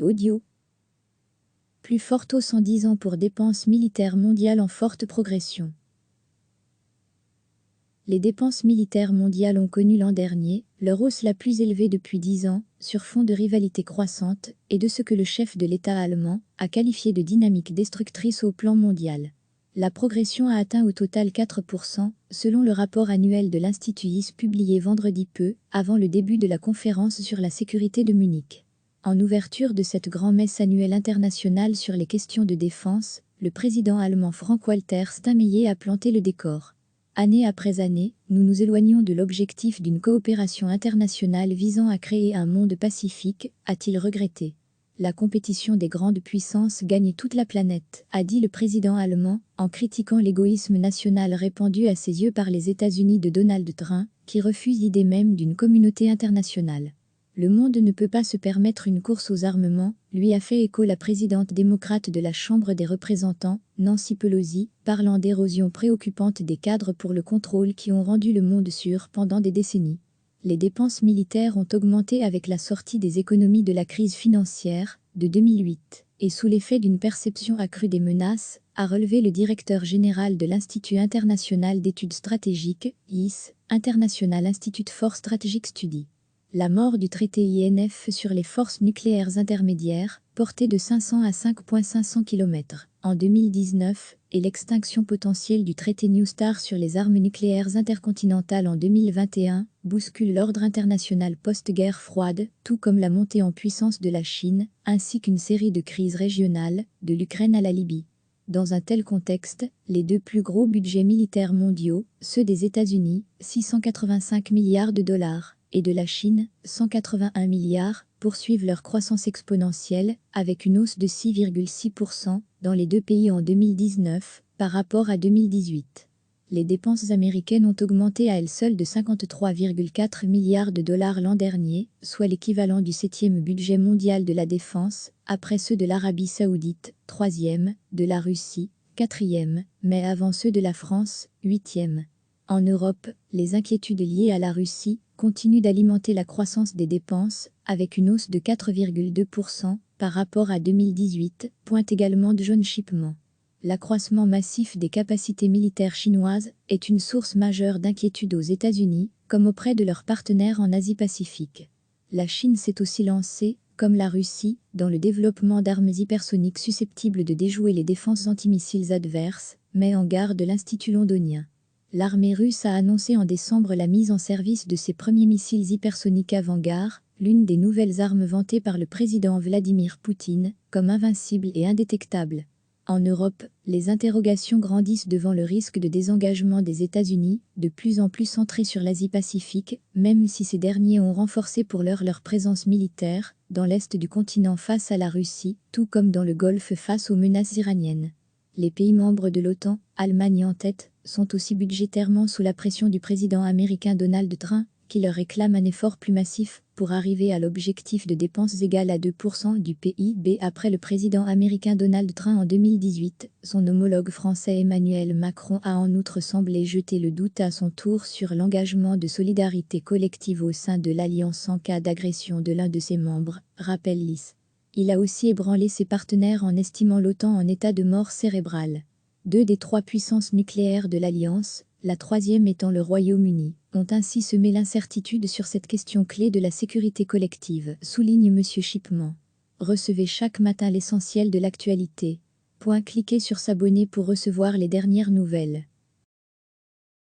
Audio. Plus fort taux 110 ans pour dépenses militaires mondiales en forte progression. Les dépenses militaires mondiales ont connu l'an dernier leur hausse la plus élevée depuis 10 ans, sur fond de rivalité croissante et de ce que le chef de l'État allemand a qualifié de dynamique destructrice au plan mondial. La progression a atteint au total 4%, selon le rapport annuel de l'Institut IS publié vendredi peu avant le début de la conférence sur la sécurité de Munich. En ouverture de cette grand-messe annuelle internationale sur les questions de défense, le président allemand Frank-Walter Steinmeier a planté le décor. Année après année, nous nous éloignons de l'objectif d'une coopération internationale visant à créer un monde pacifique, a-t-il regretté. La compétition des grandes puissances gagne toute la planète, a dit le président allemand, en critiquant l'égoïsme national répandu à ses yeux par les États-Unis de Donald Trump, qui refuse l'idée même d'une communauté internationale. Le monde ne peut pas se permettre une course aux armements, lui a fait écho la présidente démocrate de la Chambre des représentants, Nancy Pelosi, parlant d'érosion préoccupante des cadres pour le contrôle qui ont rendu le monde sûr pendant des décennies. Les dépenses militaires ont augmenté avec la sortie des économies de la crise financière de 2008, et sous l'effet d'une perception accrue des menaces, a relevé le directeur général de l'Institut international d'études stratégiques, IS, International Institute for Strategic Study. La mort du traité INF sur les forces nucléaires intermédiaires, porté de 500 à 5,500 km en 2019, et l'extinction potentielle du traité New START sur les armes nucléaires intercontinentales en 2021, bousculent l'ordre international post-guerre froide, tout comme la montée en puissance de la Chine, ainsi qu'une série de crises régionales, de l'Ukraine à la Libye. Dans un tel contexte, les deux plus gros budgets militaires mondiaux, ceux des États-Unis, 685 milliards de dollars, et de la Chine, 181 milliards, poursuivent leur croissance exponentielle, avec une hausse de 6,6% dans les deux pays en 2019, par rapport à 2018. Les dépenses américaines ont augmenté à elles seules de 53,4 milliards de dollars l'an dernier, soit l'équivalent du 7e budget mondial de la défense, après ceux de l'Arabie Saoudite, 3e, de la Russie, 4e, mais avant ceux de la France, 8e. En Europe, les inquiétudes liées à la Russie continuent d'alimenter la croissance des dépenses, avec une hausse de 4,2% par rapport à 2018, pointe également John Shipman. L'accroissement massif des capacités militaires chinoises est une source majeure d'inquiétude aux États-Unis, comme auprès de leurs partenaires en Asie-Pacifique. La Chine s'est aussi lancée, comme la Russie, dans le développement d'armes hypersoniques susceptibles de déjouer les défenses antimissiles adverses, met en garde l'Institut londonien. L'armée russe a annoncé en décembre la mise en service de ses premiers missiles hypersoniques Vanguard, l'une des nouvelles armes vantées par le président Vladimir Poutine, comme invincible et indétectable. En Europe, les interrogations grandissent devant le risque de désengagement des États-Unis, de plus en plus centré sur l'Asie-Pacifique, même si ces derniers ont renforcé pour l'heure leur présence militaire, dans l'est du continent face à la Russie, tout comme dans le Golfe face aux menaces iraniennes. Les pays membres de l'OTAN, Allemagne en tête, sont aussi budgétairement sous la pression du président américain Donald Trump, qui leur réclame un effort plus massif pour arriver à l'objectif de dépenses égales à 2% du PIB après le président américain Donald Trump en 2018. Son homologue français Emmanuel Macron a en outre semblé jeter le doute à son tour sur l'engagement de solidarité collective au sein de l'Alliance en cas d'agression de l'un de ses membres, rappelle l'IS. Il a aussi ébranlé ses partenaires en estimant l'OTAN en état de mort cérébrale. Deux des trois puissances nucléaires de l'Alliance, la troisième étant le Royaume-Uni, ont ainsi semé l'incertitude sur cette question clé de la sécurité collective, souligne M. Shipman. Recevez chaque matin l'essentiel de l'actualité. Cliquez sur s'abonner pour recevoir les dernières nouvelles.